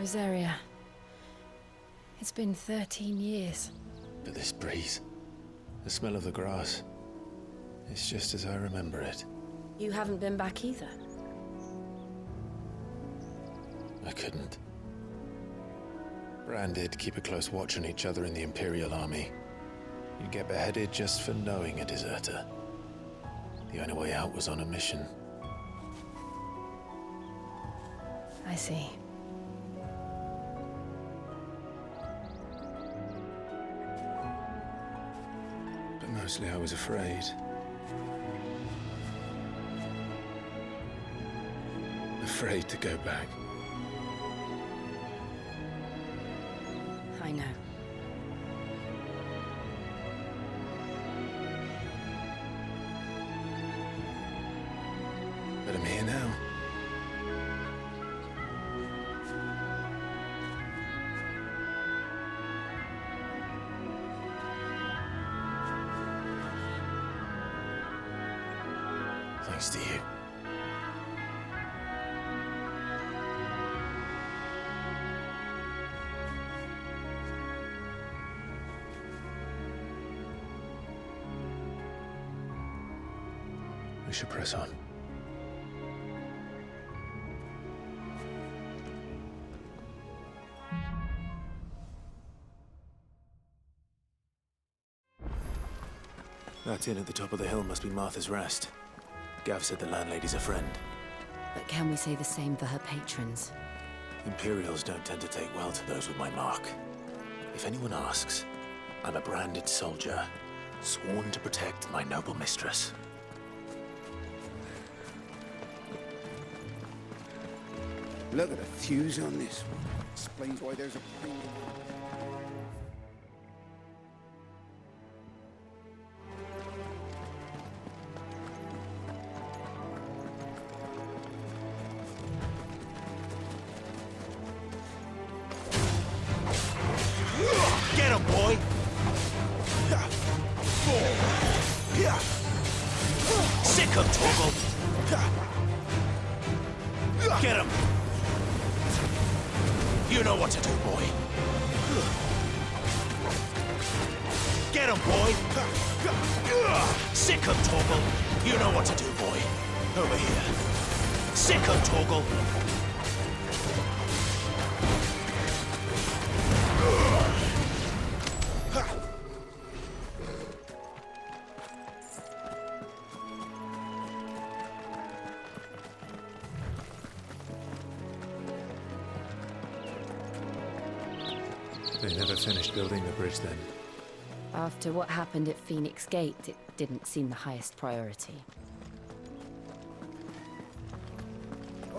Rosaria. It's been 13 years. But this breeze, the smell of the grass, it's just as I remember it. You haven't been back either? I couldn't. Bran did keep a close watch on each other in the Imperial Army. You'd get beheaded just for knowing a deserter. The only way out was on a mission. I see. But mostly I was afraid. Afraid to go back. I know. But I'm here now. Thanks to you. We should press on. That inn at the top of the hill must be Martha's Rest. Gav said the landlady's a friend. But can we say the same for her patrons? Imperials don't tend to take well to those with my mark. If anyone asks, I'm a branded soldier, sworn to protect my noble mistress. Look at the fuse on this one. Explains why there's a pain. Get him, boy! Sick him, Torgal! Get him! You know what to do, boy. Get him, boy! Sick him, Torgal! You know what to do, boy. Over here. Sick him, Torgal! They never finished building the bridge then. After what happened at Phoenix Gate, it didn't seem the highest priority.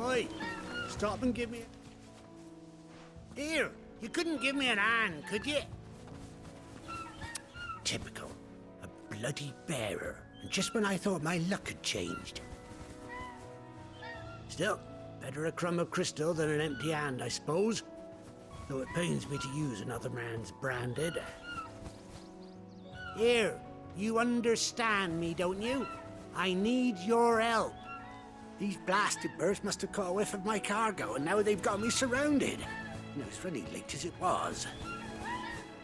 Oi! Stop and give me Here! You couldn't give me an hand, could you? Typical. A bloody bearer. And just when I thought my luck had changed. Still, better a crumb of crystal than an empty hand, I suppose. Though it pains me to use another man's branded. Here, you understand me, don't you? I need your help. These blasted birds must have caught a whiff of my cargo, and now they've got me surrounded. And it was very late as it was.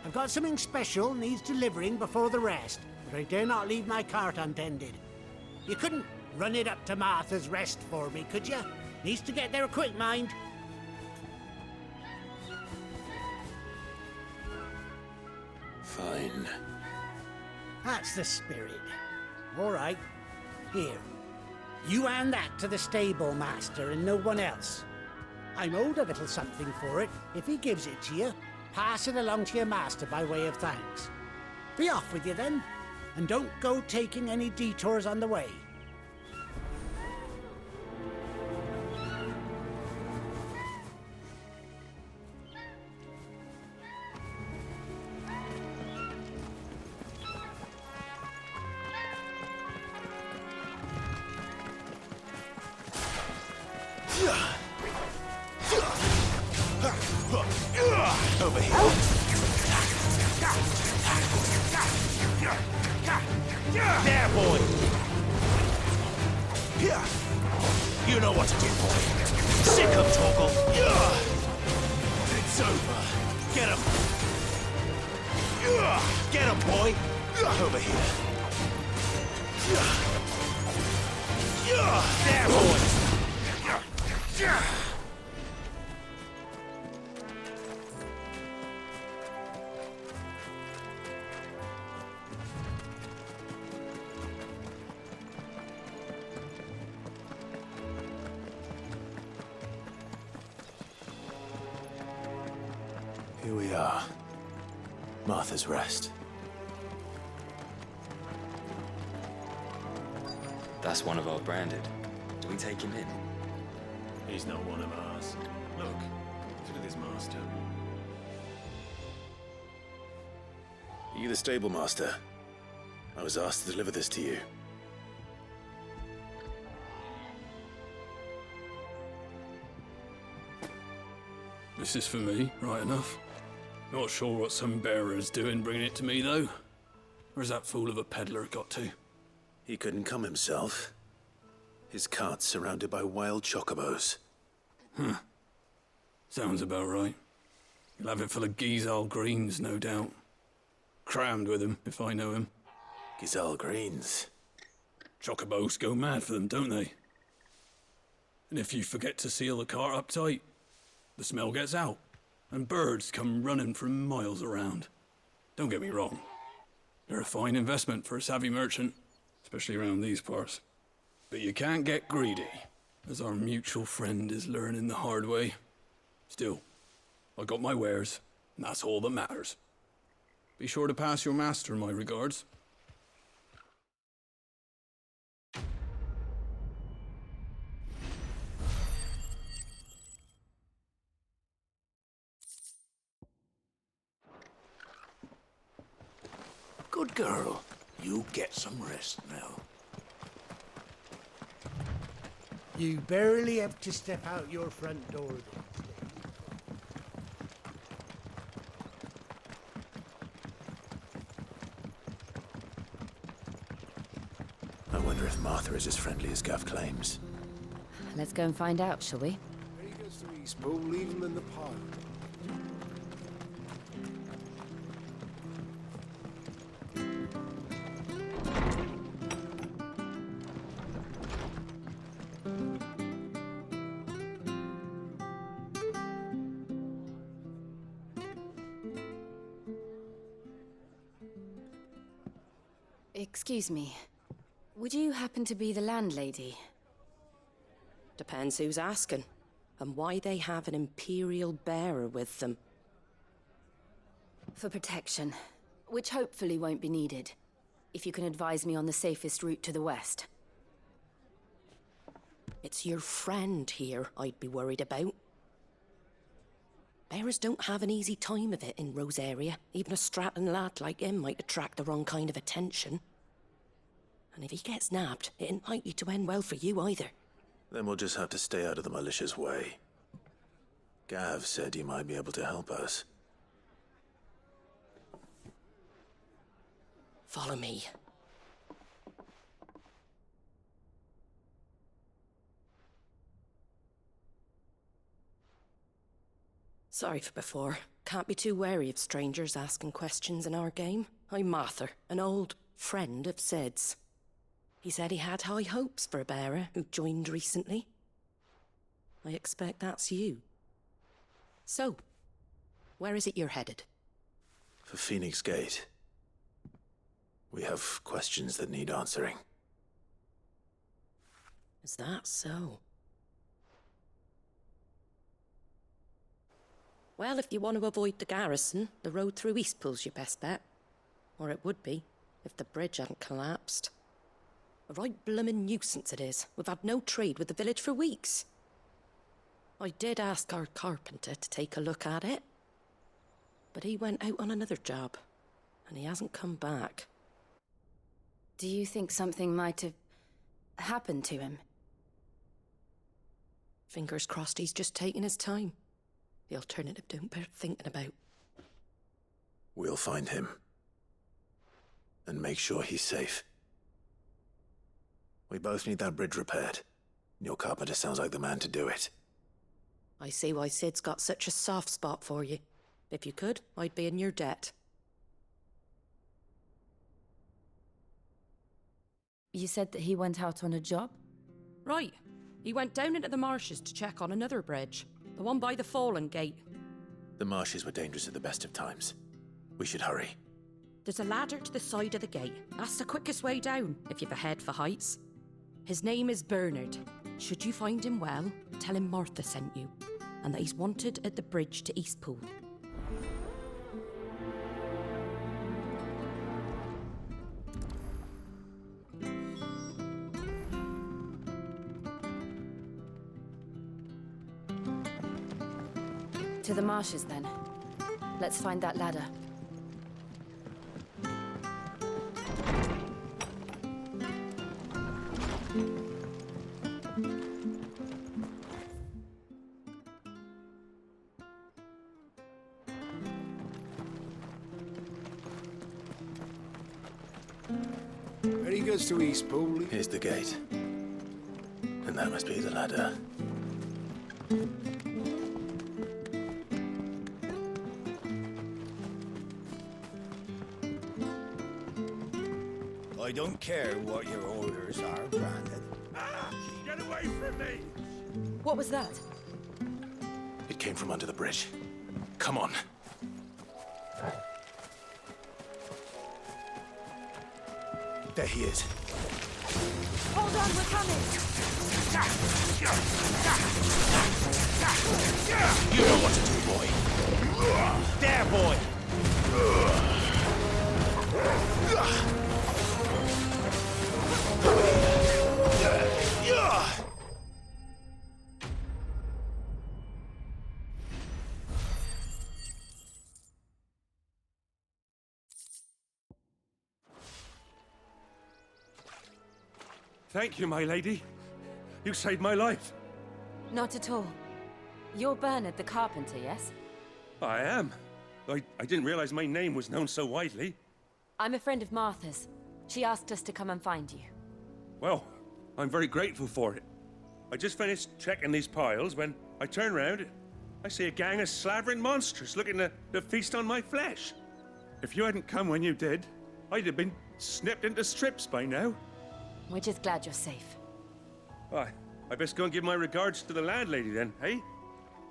I've got something special needs delivering before the rest, but I dare not leave my cart untended. You couldn't run it up to Martha's Rest for me, could you? Needs to get there quick, mind. Fine. That's the spirit. All right. Here. You hand that to the stable master and no one else. I'm owed a little something for it. If he gives it to you, pass it along to your master by way of thanks. Be off with you then, and don't go taking any detours on the way. Over here. There, boy! You know what to do, boy. Sick of Torgal. It's over. Get him. Get him, boy. Over here. There, boys. Here we are. Martha's Rest. That's one of our branded. Do we take him in? He's not one of ours. Look, he's with his master. Are you the stable master? I was asked to deliver this to you. This is for me, right enough. Not sure what some bearer's doing bringing it to me, though. Where's that fool of a peddler got to? He couldn't come himself. His cart's surrounded by wild chocobos. Sounds about right. He'll have it full of Gizal greens, no doubt. Crammed with him, if I know him. Gizal greens. Chocobos go mad for them, don't they? And if you forget to seal the cart up tight, the smell gets out, and birds come running from miles around. Don't get me wrong. They're a fine investment for a savvy merchant, especially around these parts. But you can't get greedy, as our mutual friend is learning the hard way. Still, I got my wares, and that's all that matters. Be sure to pass your master my regards. Good girl. You get some rest now. You barely have to step out your front door these days. I wonder if Martha is as friendly as Gav claims. Let's go and find out, shall we? When he goes to Eastpool, leave him in the park. Excuse me. Would you happen to be the landlady? Depends who's asking, and why they have an Imperial bearer with them. For protection, which hopefully won't be needed. If you can advise me on the safest route to the west. It's your friend here I'd be worried about. Bearers don't have an easy time of it in Rosaria. Even a Stratton lad like him might attract the wrong kind of attention. And if he gets nabbed, it ain't likely to end well for you either. Then we'll just have to stay out of the malicious way. Gav said he might be able to help us. Follow me. Sorry for before. Can't be too wary of strangers asking questions in our game. I'm Martha, an old friend of Sid's. He said he had high hopes for a bearer who joined recently. I expect that's you. So, where is it you're headed? For Phoenix Gate. We have questions that need answering. Is that so? Well, if you want to avoid the garrison, the road through Eastpool's your best bet. Or it would be, if the bridge hadn't collapsed. A right bloomin' nuisance it is. We've had no trade with the village for weeks. I did ask our carpenter to take a look at it. But he went out on another job, and he hasn't come back. Do you think something might have happened to him? Fingers crossed he's just taking his time. The alternative don't bear thinking about. We'll find him. And make sure he's safe. We both need that bridge repaired. Your carpenter sounds like the man to do it. I see why Sid's got such a soft spot for you. If you could, I'd be in your debt. You said that he went out on a job? Right. He went down into the marshes to check on another bridge. The one by the Fallen Gate. The marshes were dangerous at the best of times. We should hurry. There's a ladder to the side of the gate. That's the quickest way down, if you've a head for heights. His name is Bernard. Should you find him well, tell him Martha sent you, and that he's wanted at the bridge to Eastpool. To the marshes, then. Let's find that ladder. When he goes to Eastpool, Here's the gate. And that must be the ladder. I don't care what your orders are, Brandon. Get away from me! What was that? It came from under the bridge. Come on. There he is. Hold on, we're coming! You know what to do, boy. There, boy! Thank you, my lady. You saved my life. Not at all. You're Bernard the carpenter, yes? I am. I didn't realize my name was known so widely. I'm a friend of Martha's. She asked us to come and find you. Well, I'm very grateful for it. I just finished checking these piles when I turn round. I see a gang of slavering monsters looking to feast on my flesh. If you hadn't come when you did, I'd have been snipped into strips by now. We're just glad you're safe. I best go and give my regards to the landlady then, eh?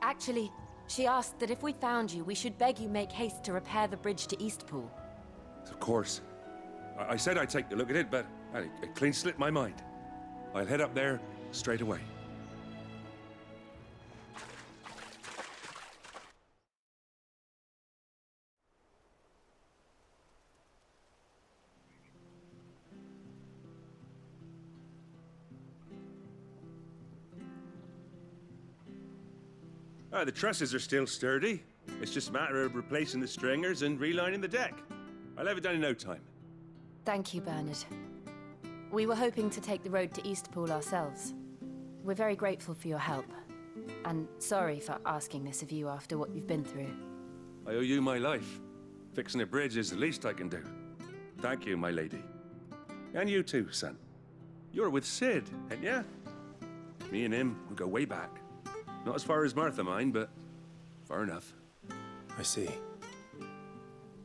Actually, she asked that if we found you, we should beg you make haste to repair the bridge to Eastpool. Of course. I said I'd take a look at it, but it clean slipped my mind. I'll head up there straight away. The trusses are still sturdy. It's just a matter of replacing the stringers and relining the deck. I'll have it done in no time. Thank you, Bernard. We were hoping to take the road to Eastpool ourselves. We're very grateful for your help. And sorry for asking this of you after what you've been through. I owe you my life. Fixing a bridge is the least I can do. Thank you, my lady. And you too, son. You're with Sid, ain't ya? Me and him, we go way back. Not as far as Martha, mind, but far enough. I see.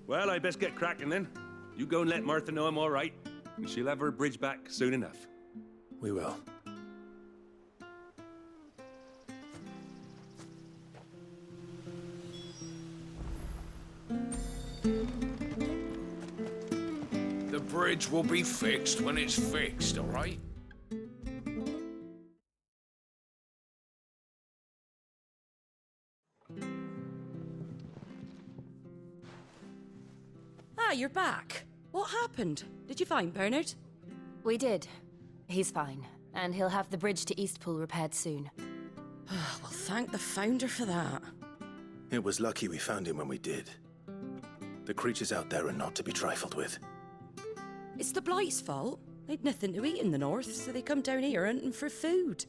Well, I best get cracking then. You go and let Martha know I'm all right, and she'll have her bridge back soon enough. We will. The bridge will be fixed when it's fixed, all right? Ah, you're back. What happened? Did you find Bernard? We did. He's fine, and he'll have the bridge to Eastpool repaired soon. Well, thank the Founder for that. It was lucky we found him when we did. The creatures out there are not to be trifled with. It's the Blight's fault. They'd nothing to eat in the north, so they come down here hunting for food.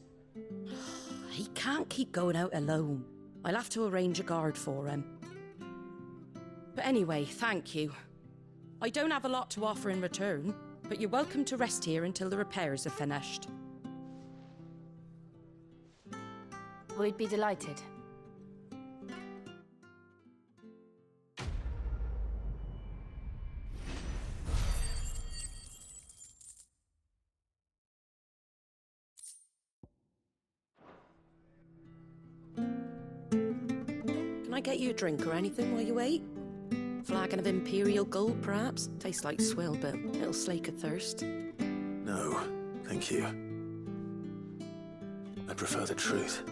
He can't keep going out alone. I'll have to arrange a guard for him. But anyway, thank you. I don't have a lot to offer in return, but you're welcome to rest here until the repairs are finished. We'd be delighted. get you a drink or anything while you wait? Flagon of Imperial Gold, perhaps? Tastes like swill, but it'll slake a thirst. No, thank you. I prefer the truth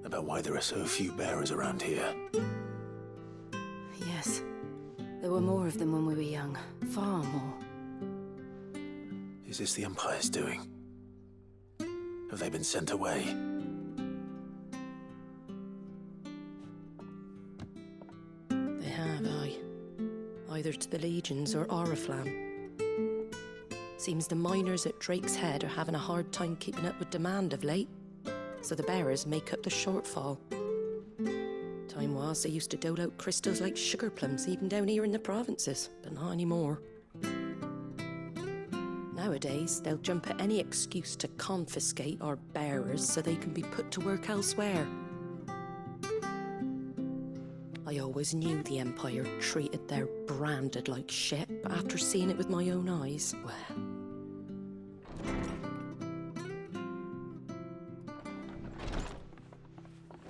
about why there are so few bearers around here. Yes. There were more of them when we were young. Far more. Is this the Empire's doing? Have they been sent away? They have, aye. Either to the Legions or Oriflamme. Seems the miners at Drake's Head are having a hard time keeping up with demand of late, so the bearers make up the shortfall. Time was they used to dole out crystals like sugar plums even down here in the provinces, but not anymore. Nowadays, they'll jump at any excuse to confiscate our bearers so they can be put to work elsewhere. I always knew the Empire treated their branded like shit, but after seeing it with my own eyes, well...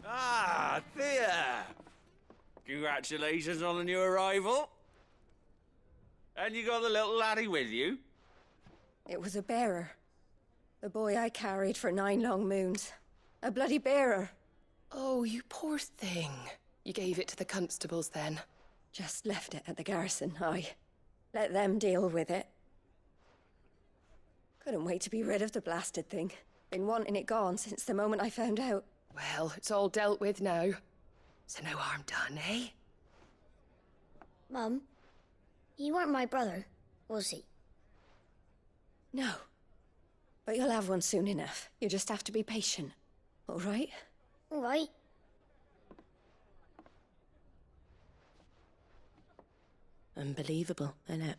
Ah, Thea! Congratulations on the new arrival. And you got the little laddie with you? It was a bearer. The boy I carried for 9 long moons. A bloody bearer. Oh, you poor thing. You gave it to the constables then? Just left it at the garrison, aye. Let them deal with it. Couldn't wait to be rid of the blasted thing. Been wanting it gone since the moment I found out. Well, it's all dealt with now. So no harm done, eh? Mum, you weren't my brother, was he? No. But you'll have one soon enough. You just have to be patient. All right? All right. Unbelievable, innit?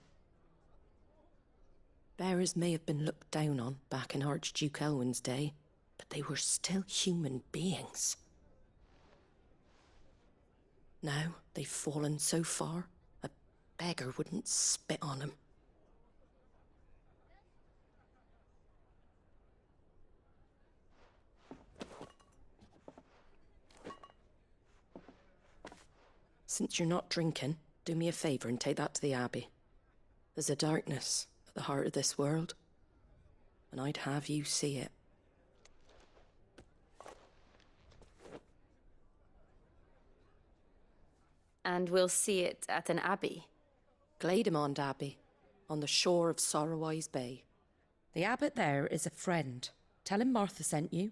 Bearers may have been looked down on back in Archduke Elwin's day, but they were still human beings. Now they've fallen so far, a beggar wouldn't spit on them. Since you're not drinking, do me a favour and take that to the Abbey. There's a darkness at the heart of this world, and I'd have you see it. And we'll see it at an abbey? Glademond Abbey, on the shore of Sorrowwise Bay. The abbot there is a friend. Tell him Martha sent you,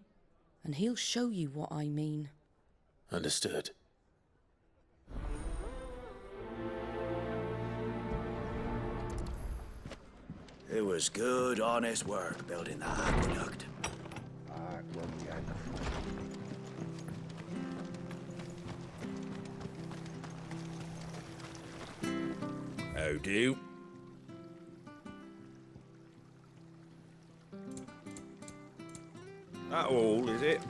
and he'll show you what I mean. Understood. It was good, honest work building the aqueduct. How do? That all, is it?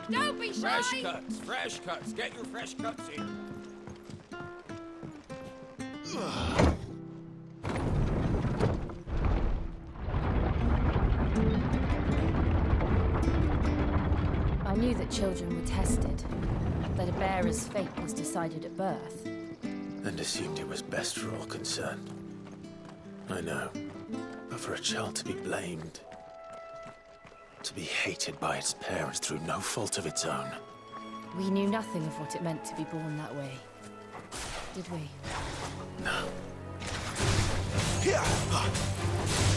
Don't be shy! Fresh cuts. Get your fresh cuts in. I knew that children were tested, that a bearer's fate was decided at birth. And assumed it was best for all concerned. I know. But for a child to be blamed, to be hated by its parents through no fault of its own. We knew nothing of what it meant to be born that way, did we? No.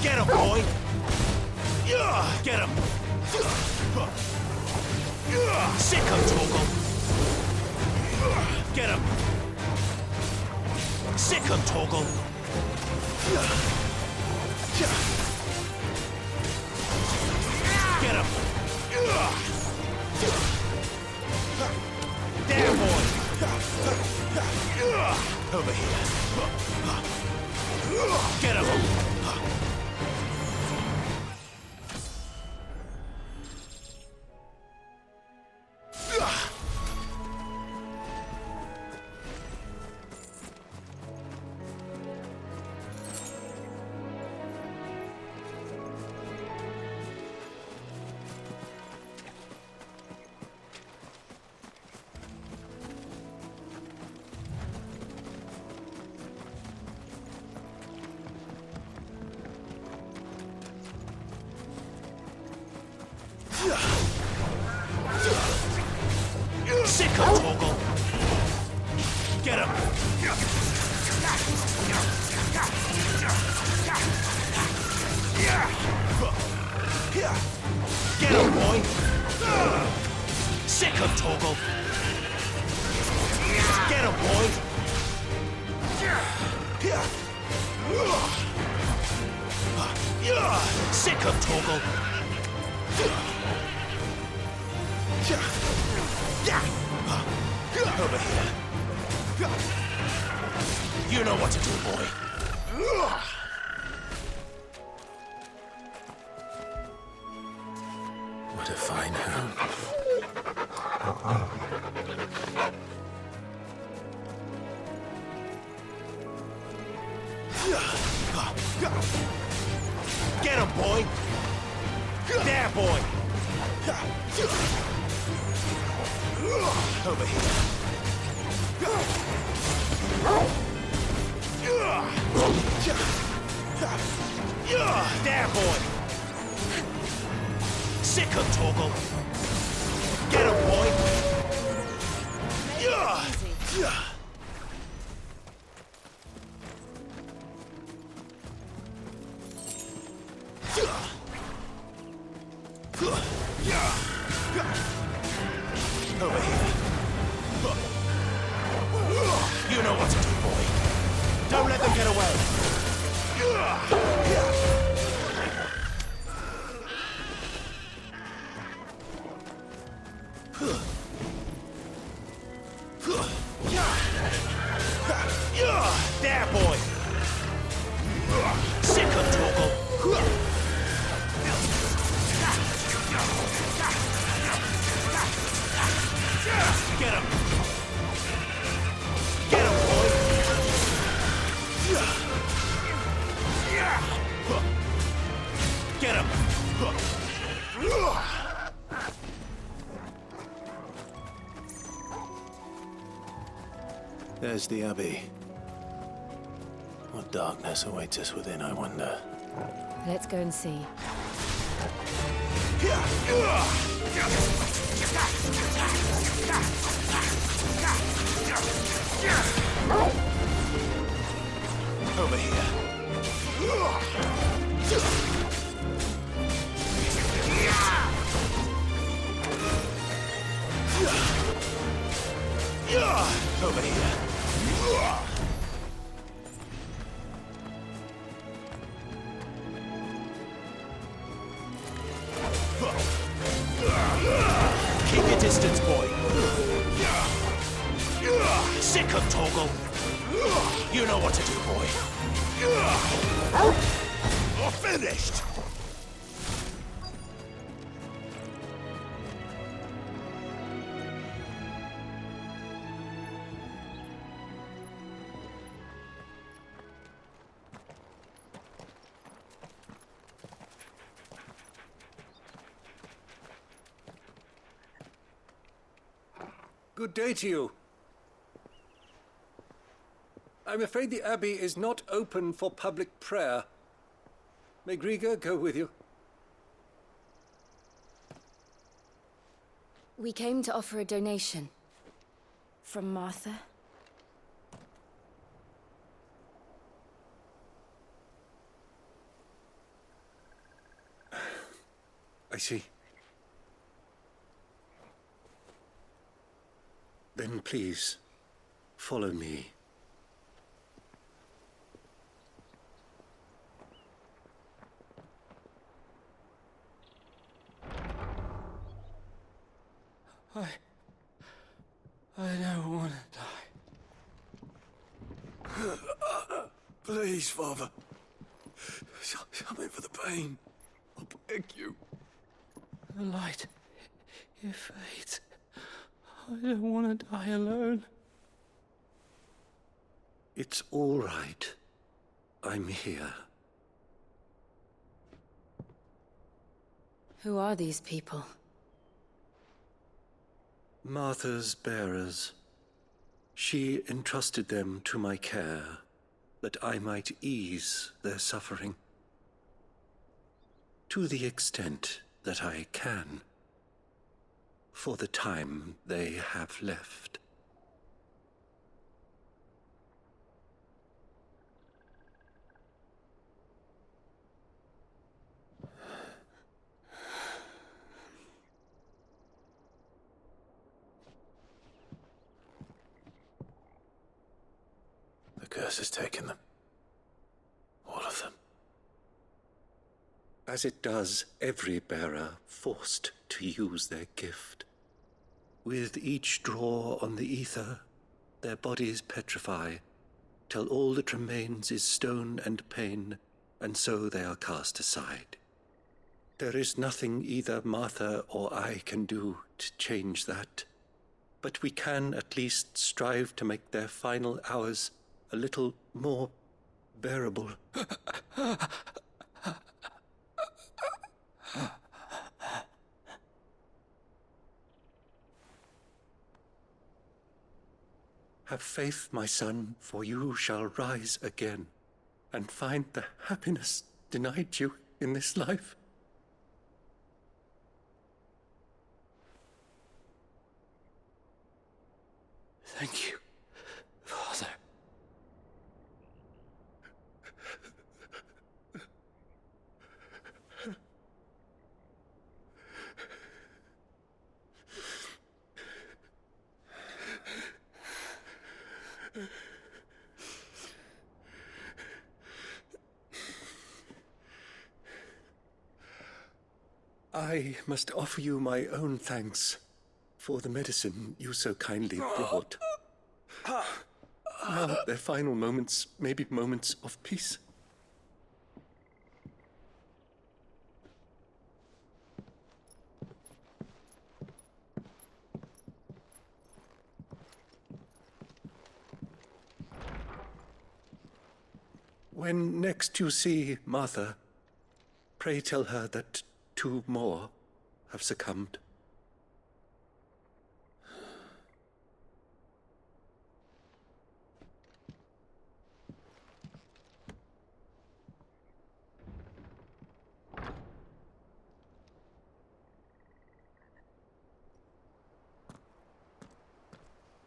Get him, boy! Get him! Sick him, Torgal! Get him! Sick him, Torgal! Get him! There, boy! Over here. Sick of Torgal! Get him! Get him, boy! Sick of Torgal! Get him, boy! Sick of Torgal! Over here. You know what to do, boy. What a fine hound. Get him, boy! There, boy! Over here. There, boy! Sick of Torgal! Get him, boy! Over here. You know what to do, boy. Don't let them get away. There, boy. Sick of Torgal. Get him! Get him, boy! Get him! There's the Abbey. What darkness awaits us within, I wonder. Let's go and see. Over here. Over here. Keep your distance, boy. Sick of Torgal. You know what to do, boy. You're finished. Good day to you. I'm afraid the Abbey is not open for public prayer. May Grieger go with you? We came to offer a donation. From Martha. I see. Then please, follow me. I don't want to die. Please, Father. Something for the pain. I beg you. The light, it fades. I don't want to die alone. It's all right. I'm here. Who are these people? Martha's bearers. She entrusted them to my care, that I might ease their suffering. To the extent that I can. for the time they have left. The curse has taken them. All of them. As it does every bearer forced to use their gift. With each draw on the ether, their bodies petrify, till all that remains is stone and pain, and so they are cast aside. There is nothing either Martha or I can do to change that, but we can at least strive to make their final hours a little more bearable. Have faith, my son, for you shall rise again and find the happiness denied you in this life. Thank you, Father. I must offer you my own thanks for the medicine you so kindly brought. Now their final moments may be moments of peace. When next you see Martha, pray tell her that 2 more have succumbed.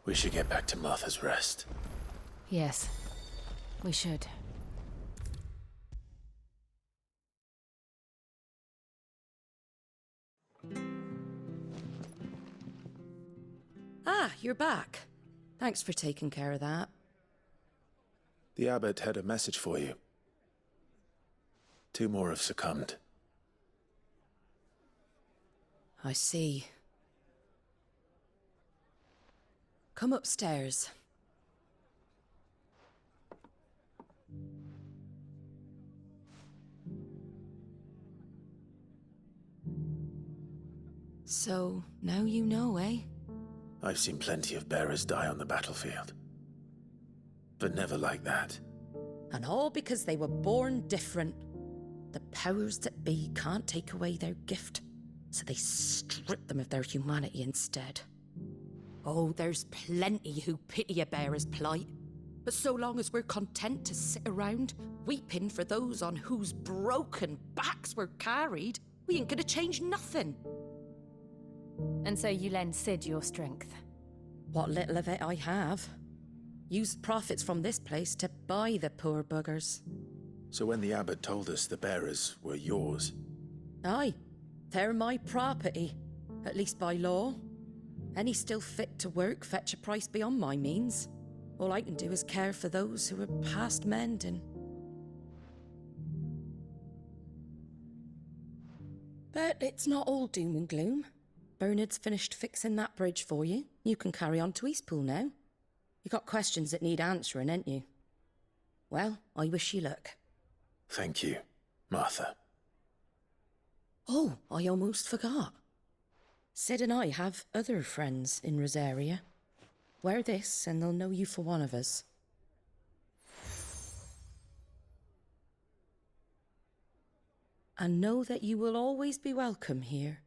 We should get back to Martha's Rest. Yes, we should. Ah, you're back. Thanks for taking care of that. The abbot had a message for you. 2 more have succumbed. I see. Come upstairs. So, now you know, eh? I've seen plenty of bearers die on the battlefield. But never like that. And all because they were born different. The powers that be can't take away their gift, so they strip them of their humanity instead. Oh, there's plenty who pity a bearer's plight. But so long as we're content to sit around, weeping for those on whose broken backs we're carried, we ain't gonna change nothing. And so you lend Sid your strength? What little of it I have. Used profits from this place to buy the poor buggers. So when the abbot told us the bearers were yours... Aye, they're my property, at least by law. Any still fit to work fetch a price beyond my means. All I can do is care for those who are past mending. But it's not all doom and gloom. Bernard's finished fixing that bridge for you. You can carry on to Eastpool now. You got questions that need answering, ain't you? Well, I wish you luck. Thank you, Martha. Oh, I almost forgot. Sid and I have other friends in Rosaria. Wear this and they'll know you for one of us. And know that you will always be welcome here.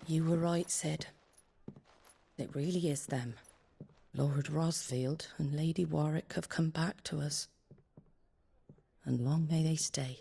You were right, Sid. It really is them. Lord Rosfield and Lady Warwick have come back to us. And long may they stay.